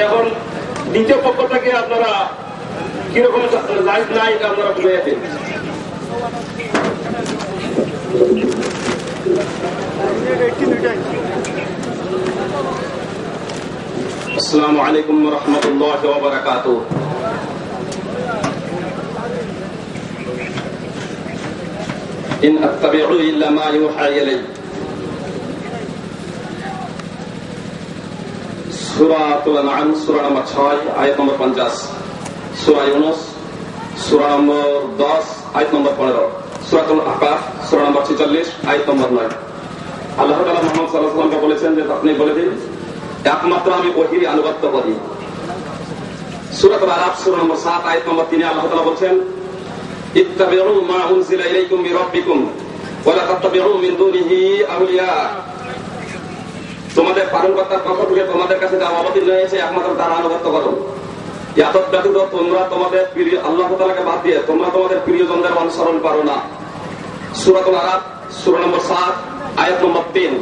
এখন দ্বিতীয় পক্ষ থেকে আপনারা কিরকম লাইফ নাই আপনারা বুঝাইতেন। আসসালামু আলাইকুম ওয়া রাহমাতুল্লাহি ওয়া বারাকাতুহু। ইন আত্তাবিউ ইল্লা মা ইউহা ইলাইহি। সূরাতুল আনআম সূরা নম্বর 6 আয়াত নম্বর 50, সূরা ইউনূস সূরা নম্বর 10 আয়াত নম্বর 15, সূরাতুল আহকাফ সূরা নম্বর 46 আয়াত নম্বর 9। আল্লাহ তাআলা মুহাম্মদ সাল্লাল্লাহু আলাইহি ওয়াসাল্লামকে বলেছেন যে আপনি বলে দিন একমাত্র আমি ওহীর আনুগত্য করি। সূরাতুল আরাফ সূরা নম্বর 7 আয়াত নম্বর 3 আল্লাহ তাআলা বলেছেন ইত্তাবিউ মা উনজিলা ইলাইকুম মির রাব্বিকুম ওয়া লা তাত্তাবিউ মিন দুনিহি আউলিয়া। তোমাদের পালনকর্তার পক্ষ থেকে তোমাদের কাছে যা অবতীর্ণ হয়েছে একমাত্র তার আনুগত্য করো। এত ব্যতীত তোমরা তোমাদের প্রিয় আল্লাহ তাআলাকে বাদ দিয়ে তোমরা তোমাদের প্রিয়জনদের অনুসরণ করো না। সূরাতুল আরাফ সূরা নম্বর 7 আয়াত নম্বর 3।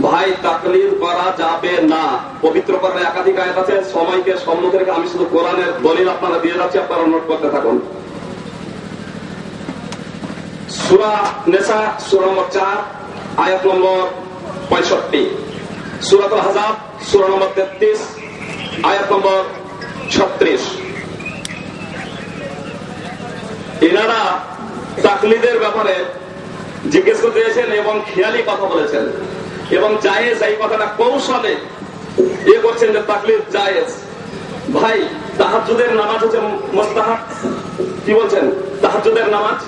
ভাই তাকলিদ করা যাবে না। পবিত্র কোরআনে একাধিক আয়াত আছে, সময়কে সম্মুখে রেখে আমি শুধু কোরআনের দলিল আপনারা দিয়ে যাচ্ছি, আপনারা নোট করতে থাকুন। সূরা নিসা সূরা নম্বর 4 আয়াত নম্বর 65, সূরাতুল আহজাব সূরা নম্বর 33 আয়াত নম্বর 36। এনারা তাকলিদের ব্যাপারে জিজ্ঞেস করতে এসেছেন এবং খেয়ালি কথা বলেছেন এবং জায়েজ এই কথাটা কৌশলে করছেন যে তাকলিদ জায়েজ। ভাই তাহাজ্জুদের নামাজ হচ্ছে মুস্তাহাব। কি বলছেন? তাহাজ্জুদের নামাজ,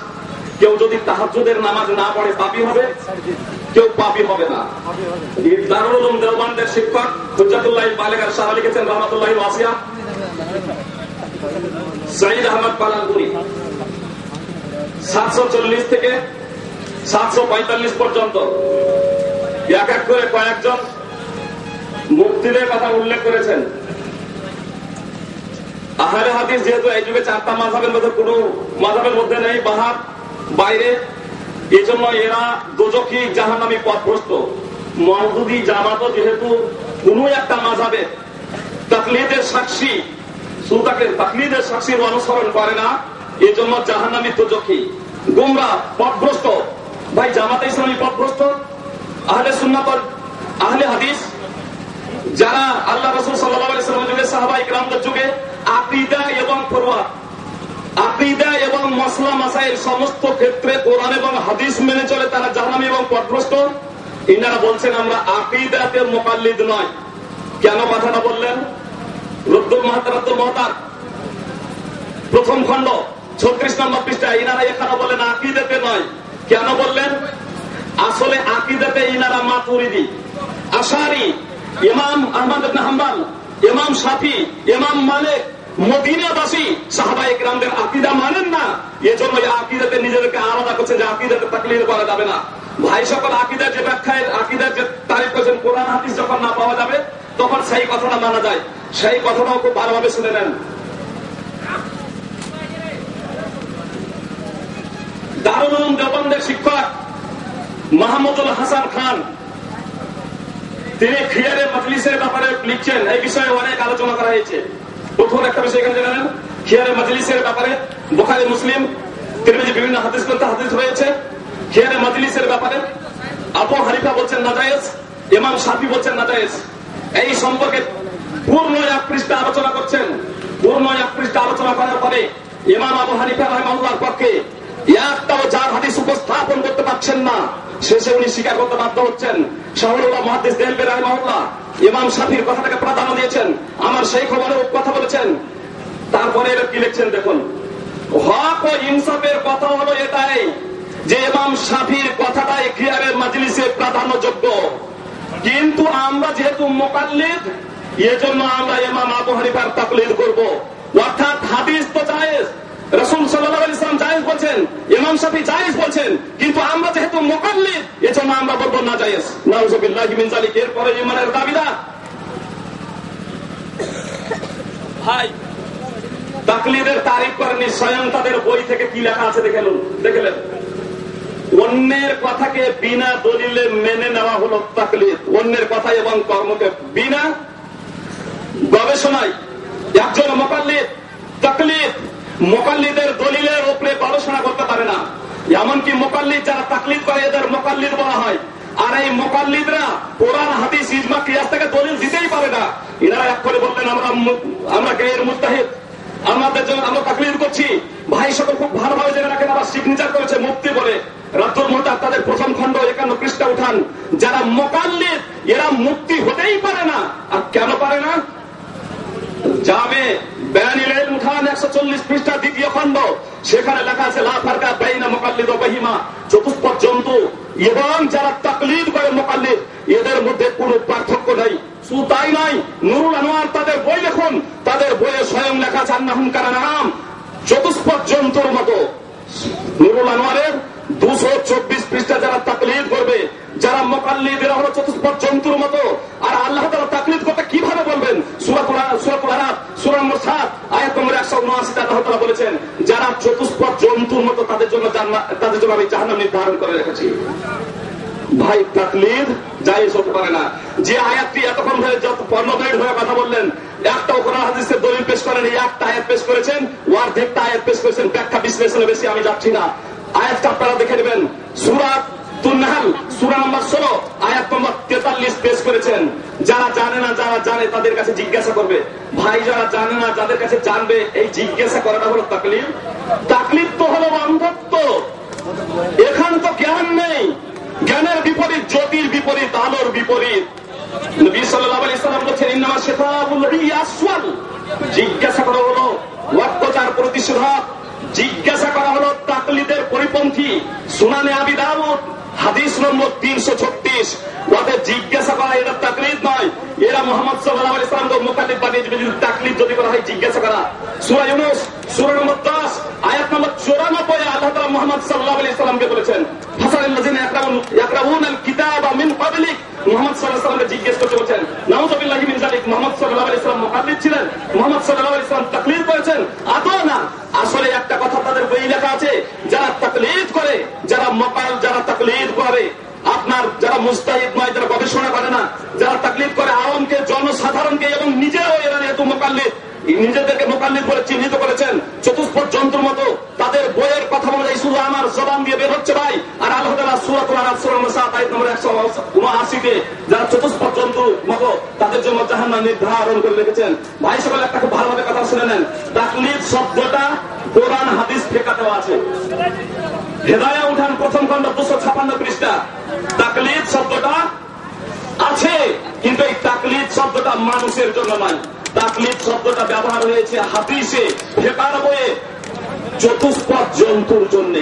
কেউ যদি তাহাজ্জুদের নামাজ না পড়ে পাপী হবে, কেউ পাপী হবে না। দারুল উলুম দেওবন্দের শিক্ষক হুজ্জাতুল্লাহ বালিগ আশ-শাহ লিখেছেন রাহমাতুল্লাহি ওয়াসিয়া, সাঈদ আহমদ পালানপুরি 740 থেকে 745 পর্যন্ত এক এক করে কয়েকজন মুফতিদের কথা উল্লেখ করেছেন। আহলে হাদিস যেহেতু এই যুগে 4টা মাযহাবের মধ্যে কোনো মাযহাবের মধ্যে নেই, বাহার বাইরে, এই জন্য এরা দোজখী জাহান্নামী পথভ্রষ্ট। মাওদুদি জামাতও যেহেতু কোনো একটা মাযহাবে তাকলিদের সাক্ষী তাকলিদের সাক্ষীর অনুসরণ করে না, এই জন্য জাহান্নামী দোজখী গোমরাহ পথভ্রষ্ট। ভাই জামাতে ইসলামী পথভ্রষ্ট, আহলে সুন্নাত ওয়াল আহলে হাদিস যারা আল্লাহ রাসূল সাল্লাল্লাহু আলাইহি ওয়াসাল্লামের যুগে সাহাবায়ে কিরামদের যুগে আকীদা এবং ফুরুআ, আকীদা এবং মাসলা মাসাইল সমস্ত ক্ষেত্রে কোরআন এবং হাদিস মেনে চলে, তারা জাহান্নামী এবং পথভ্রষ্ট। ইনারা বলছেন আমরা আকীদাতে মুকাল্লিদ নয়। কেন কথাটা বললেন? রদ্দুল মুহতার প্রথম খণ্ড 36 নম্বর পৃষ্ঠা ইনারা এখানে বলেন আকীদাতে নয়। কেন বললেন? আসলে আকীদাতে ইনারা মাতুরিদি, আশারি, ইমাম আহমদ ইবনে হাম্বল, ইমাম শাফি, ইমাম মালিক, মদিনাবাসী সাহাবায়ে কিরামদের আকীদা মানেন না। এজন্য এই আকীদাতে নিজেদেরকে আলাদা করছেন যে আকীদাতে তাকলিদ করা যাবে না। ভাই সকল আকীদার যে ব্যাখ্যায় আকীদার যে তারিফ করেছেন, কোরআন হাদিস যখন না পাওয়া যাবে তখন সেই কথাটা মানা যায়। সেই কথাটাও খুব ভালোভাবে শুনে নেন। দারুল উলুম দেওবন্দের শিক্ষক মাহমুদুল হাসান খান তিনি খিয়ারে মজলিসের ব্যাপারে লিখছেন। এই বিষয়ে অনেক আলোচনা করা হয়েছে। প্রথম একটা বিষয় এখানে জানেন, খিয়ারে মজলিসের ব্যাপারে বুখারী, মুসলিম, তিরমিজি বিভিন্ন হাদিস গ্রন্থে হাদিস রয়েছে। খিয়ারে মজলিসের ব্যাপারে আবু হানিফা বলছেন নাজায়েজ, ইমাম শাফি বলছেন নাজায়েজ। এই সম্পর্কে পূর্ণ এক পৃষ্ঠা আলোচনা করছেন। পূর্ণ এক পৃষ্ঠা আলোচনা করার পরে ইমাম আবু হানিফা রাহিমাহুল্লাহর পক্ষে একটাও যার হাদিস উপস্থাপন করতে পারছেন না, শেষে উনি স্বীকার করতে বাধ্য হচ্ছেন। শাহুল্লাহ মুহাদ্দিস দেহলভী রাহিমাহুল্লাহ ইমাম শাফির কথাটাকে প্রাধান্য দিয়েছেন, আমার সেই খবরের কথা বলেছেন। তারপরে এরা কি লিখছেন দেখুন, হক ও ইনসাফের কথা হলো এটাই যে ইমাম শাফির কথাটাই খিয়ারের মজলিসে প্রাধান্যযোগ্য, কিন্তু আমরা যেহেতু মুকাল্লিদ এজন্য আমরা ইমাম আবু হানিফার তাকলিদ করব। অর্থাৎ হাদিস তো জায়েজ, রাসূল সাল্লাল্লাহু আলাইহি ওয়াসাল্লাম জায়েজ বলছেন, ইমাম শাফি জায়েজ বলছেন, কিন্তু আমরা যেহেতু মুকাল্লিদ এজন্য আমরা বলবো না জায়েজ। নাউযুবিল্লাহি মিন যালিক। এরপরে ইমানের দাবিদার ভাই তাকলিদের তারিফ করেননি, স্বয়ং তাদের বই থেকে কি লেখা আছে দেখলেন। অন্যের কথাকে বিনা দলিলে মেনে নেওয়া হলো তাকলিদ। অন্যের কথা এবং কর্মকে বিনা গবেষণায় একজন মুকাল্লিদ তাকলিদ মুকাল্লিদের দলিলের উপরে গবেষণা করতে পারে না। এমনকি মুকাল্লিদ যারা তাকলিদ করে এদের মুকাল্লিদ বলা হয়। আর এই মুকাল্লিদরা কোরআন হাদিস ইজমা কিয়াস থেকে দলিল দিতেই পারে না। এনারা এক করে বললেন আমরা গায়ের মুস্তাহিদ, আমাদের জন্য আমরা তাকলিদ করছি। ভাই সকল খুব ভালোভাবে জেনে রাখেন, আবার সিগনেচার করেছে মুফতি বলে রাতুল মুহতার তাদের প্রথম খণ্ড 51 পৃষ্ঠা উঠান। যারা মুকাল্লিদ এরা মুফতি হতেই পারে না। আর কেন পারে না? যাবে বায়ানুল ইলম উঠান 140 পৃষ্ঠা দ্বিতীয় খণ্ড, সেখানে লেখা আছে লা ফারকা বাইনা মুকাল্লিদ ওয়া বাহিমা, চতুষ্পদ জন্তু এবং যারা তাকলিদ করে মুকাল্লিদ এদের মধ্যে কোনো পার্থক্য নাই। শুধু তাই নয়, নুরুল আনোয়ার তাদের বই লিখুন, তাদের বইয়ে স্বয়ং লেখা আছে আন্নাহুম কারানাম, চতুষ্পদ জন্তুর মতো। নুরুল আনোয়ারের 224 পৃষ্ঠা যারা তাকলিদ করবে, যারা মুকাল্লিদ এরা হলো চতুষ্পদ জন্তুর মতো। আর আল্লাহ তাআলা তাকলিদ করতে কিভাবে বলবেন? সূরাতুল আরাফ সূরা নম্বর 7 আয়াত নম্বর 179 তে আল্লাহ তাআলা বলেছেন যারা চতুষ্পদ জন্তুর মতো তাদের জন্য আমি জাহান্নাম নির্ধারণ করে রেখেছি। ভাই তাকলিদ জায়েজ হতে পারে না। যে আয়াতটি এতক্ষণ ধরে যত পর্ণদয়ী হয়ে কথা বললেন, একটা কোরআন হাদিসের দলিল পেশ করেন, এই একটা আয়াত পেশ করেছেন, অর্ধেকটা আয়াত পেশ করেছেন, ব্যাখ্যা বিশ্লেষণে বেশি আমি যাচ্ছি না। আয়াতটা আপনারা দেখে নেবেন, সূরা তুন-নাহল সূরা নম্বর 16 আয়াত নম্বর 43 পেশ করেছেন। যারা জানে না, যারা জানে তাদের কাছে জিজ্ঞাসা করবে। ভাই যারা জানে না যাদের কাছে জানবে, এই জিজ্ঞাসা করাটা হলো তাকলিদ। তাকলিদ তো হলো অন্ধত্ব, এখান তো জ্ঞান নেই। জ্ঞানের বিপরীত জ্যোতির বিপরীত আলোর বিপরীত। নবী সাল্লাল্লাহু আলাইহি সাল্লাম বলেছেন ইন্নামা শিফাউল আসওয়াল, জিজ্ঞাসা করা হলো ওয়াক্তচার প্রতিশোধক, জিজ্ঞাসা করা হলো তাকলিদের পরিপন্থী। সুনানে আবি দাউদ হাদিস নম্বর 336, ওদের জিজ্ঞাসা করা এটা তাকলিদ নয়। এরা মুহাম্মদ সাল্লাল্লাহু আলাইহি সাল্লামকে মুকাল্লিদ বানিয়ে দিবে যদি তাকলিদ যদি করা হয় জিজ্ঞাসা করা। সূরা ইউনূস সূরা নম্বর 10 আয়াত নম্বর 94 আল্লাহ তাআলা মুহাম্মদ সাল্লাল্লাহু আলাইহি সাল্লামকে বলেছেন ফাসালাল্লাযিনা ইয়াকরাউনাল কিতাবা মিন ক্বাবলিক, মুহাম্মদ সাল্লাল্লাহু আলাইহি সাল্লামকে জিজ্ঞেস করতে বলেছেন। নাউযুবিল্লাহি মিন যালিক, মুহাম্মদ সাল্লাল্লাহু আলাইহি সাল্লাম মুকাল্লিদ ছিলেন, মুহাম্মদ সাল্লাল্লাহু আলাইহি সাল্লাম তাকলিদ করেছেন? আদৌ না। আসলে একটা কথা তাদের বই লেখা আছে, যারা তাকলিদ করে, যারা যারা তাকলিদ করে, আপনার যারা মুস্তাহিদ নয়, যারা গবেষণা করে না, যারা তাকলিদ করে আওয়ামকে, জনসাধারণকে এবং নিজেও এরা যেহেতু মুকাল্লিদ, নিজেদেরকে মুকাল্লিদ বলে চিহ্নিত করেছেন চতুষ্পদ জন্তুর মতো, তাদের বইয়ের কথা বলে শুধু আমার জবান দিয়ে বের হচ্ছে ভাই। আর আল্লাহ তাআলা সূরাতুল আরাফ সূরা নম্বর 7 আয়াত নম্বর 179 তে যারা চতুষ্পদ জন্তুর মতো তাদের জন্য জাহান্নাম নির্ধারণ করে রেখেছেন। ভাই সকলে একটা খুব ভালোভাবে কথা শুনে নেন, তাকলিদ শব্দটা কোরআন হাদিস থেকে দেওয়া আছে। হেদায়া উঠান প্রথম খণ্ড 256 পৃষ্ঠা, তাকলিদ শব্দটা আছে, কিন্তু এই তাকলিদ শব্দটা মানুষের জন্য নয়। তাকলিদ শব্দটা ব্যবহার হয়েছে হাদিসে, ফিকহের বইয়ে চতুষ্পদ জন্তুর জন্য,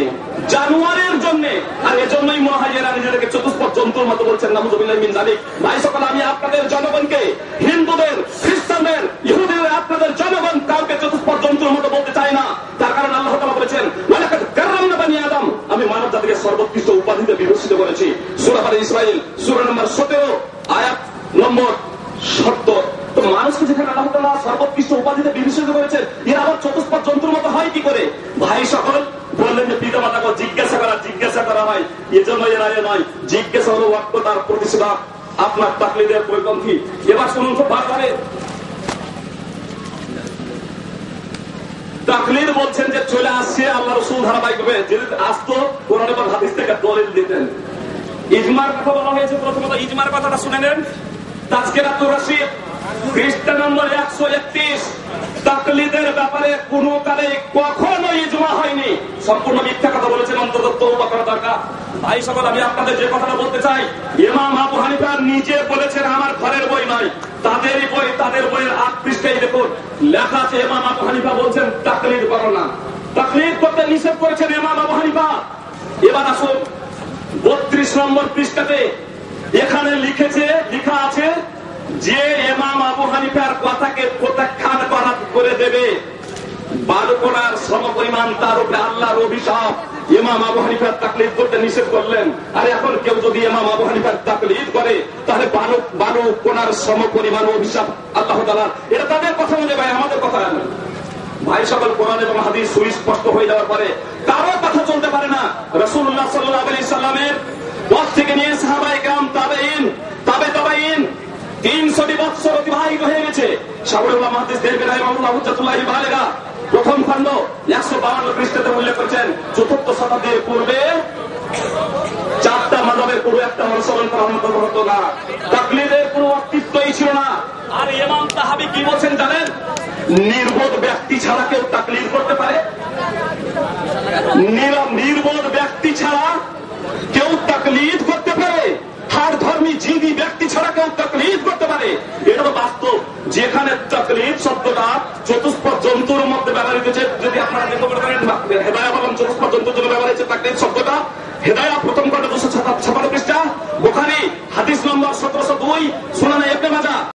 জানোয়ারের জন্য। আর এজন্যই মনে হয় এরা নিজেদেরকে চতুষ্পদ জন্তুর মতো বলছেন। নাউযুবিল্লাহি মিন যালিক। ভাই সকল, আমি আপনাদের জনগণকে, হিন্দুদের, খ্রিস্টানদের, ইহুদিদের, আপনাদের জনগণ কাউকে চতুষ্পদ জন্তুর মতো বলতে চাই না। তার কারণ আল্লাহ তাআলা বলেছেন ওয়ালাকাদ কাররামনা বানি আদম, আমি মানব জাতিকে সর্বোৎকৃষ্ট উপাধিতে বিভূষিত করেছি। সূরা বনী ইসরাঈল সূরা নম্বর 17 আয়াত নম্বর 70। তো মানুষকে যেখানে আল্লাহ তাআলা সর্বোৎকৃষ্ট উপাধিতে বিভূষিত করেছেন, এরা আবার চতুষ্পদ জন্তুর মতো হয় কি করে? ভাই সকল বললেন যে পিতা মাতাকে জিজ্ঞাসা করা হয়, এজন্য এরা নয়। জিজ্ঞাসা হলো ওয়াক্ততার প্রতিশোধক, আপনার তাকলিদের পরিপন্থী। এবার শুনুন খুব ভালোভাবে, তাকলিদ বলছেন যে চলে আসছে আল্লাহ রাসূল ধারাবাহিকভাবে, যদি আসতো কোরআন এবং হাদিস থেকে দলিল দিতেন। ইজমার কথা বলা হয়েছে, প্রথমত ইজমার কথাটা শুনে নেন। তাজকিরাতুর রাশিদ পৃষ্ঠা নম্বর 131, তাকলিদের ব্যাপারে কোনো কালে কখনো ইজমা হয়নি, সম্পূর্ণ মিথ্যা কথা বলেছেন, অন্তত তওবা করা দরকার। ভাই সকল, আমি আপনাদের যে কথাটা বলতে চাই, ইমাম আবু হানিফা নিজে বলেছেন, আমার ঘরের বই নয়, তাদেরই বই, তাদের বইয়ের 8 পৃষ্ঠায় দেখুন লেখা আছে, ইমাম আবু হানিফা বলছেন তাকলিদ করো না, তাকলিদ করতে নিষেধ করেছেন ইমাম আবু হানিফা। এবার আসুন 32 নম্বর পৃষ্ঠাতে, এখানে লেখা আছে যে ইমাম আবু হানিফার কথাকে প্রত্যাখ্যান করে দেবে, বালুকোনার সমপরিমাণ তার উপরে আল্লাহর অভিশাপ। ইমাম আবু হানিফার তাকলিদ করতে নিষেধ করলেন। আর এখন কেউ যদি ইমাম আবু হানিফার তাকলিদ করে, তাহলে বালুকোনার সমপরিমাণ অভিশাপ আল্লাহ তাআলা। এটা তাদের কথা মনে, ভাই আমাদের কথা নয়। ভাই সকল, কোরআন এবং হাদিস সুস্পষ্ট হয়ে যাওয়ার পরে কারো কথা চলতে পারে না। রাসূলুল্লাহ সাল্লাল্লাহু আলাইহি সাল্লামের পথ থেকে নিয়ে সাহাবায়ে কেরাম, তাবেঈন, তাবেঈন 300 বছর অতিবাহিত হয়ে গেছে। শাহুরুল্লাহ মুহাদ্দিস দেরবে রাহিমাহুল্লাহ হুজ্জাতুল্লাহি বালিগা প্রথম খণ্ড 152 পৃষ্ঠাতে উল্লেখ করেছেন, চতুর্থ শতাব্দীর পূর্বে 4টা মাযহাবের কোনো একটা অনুসরণ করা হতো না, তাকলিদের কোনো অস্তিত্বই ছিল না। আর ইমাম তাহাবী কি বলছেন জানেন? নির্বোধ ব্যক্তি ছাড়া কেউ তাকলিদ করতে পারে? নির্বোধ ব্যক্তি ছাড়া কেউ তাকলিদ করতে পারে? হার ধর্মী জিদি ব্যক্তি ছাড়া কেউ তাকলিদ করতে পারে? এটা তো বাস্তব। যেখানে তাকলিদ শব্দটা চতুষ্পদ জন্তুর মধ্যে ব্যবহৃত হয়েছে, যদি আপনারা লক্ষ্য করে থাকেন, হেদায়া বললাম চতুষ্পদ জন্তুর জন্য ব্যবহার হয়েছে তাকলিদ শব্দটা। হেদায়া প্রথম খণ্ড 256 পৃষ্ঠা, বুখারী হাদিস নম্বর 1702, সুনানে ইবনে মাজাহ।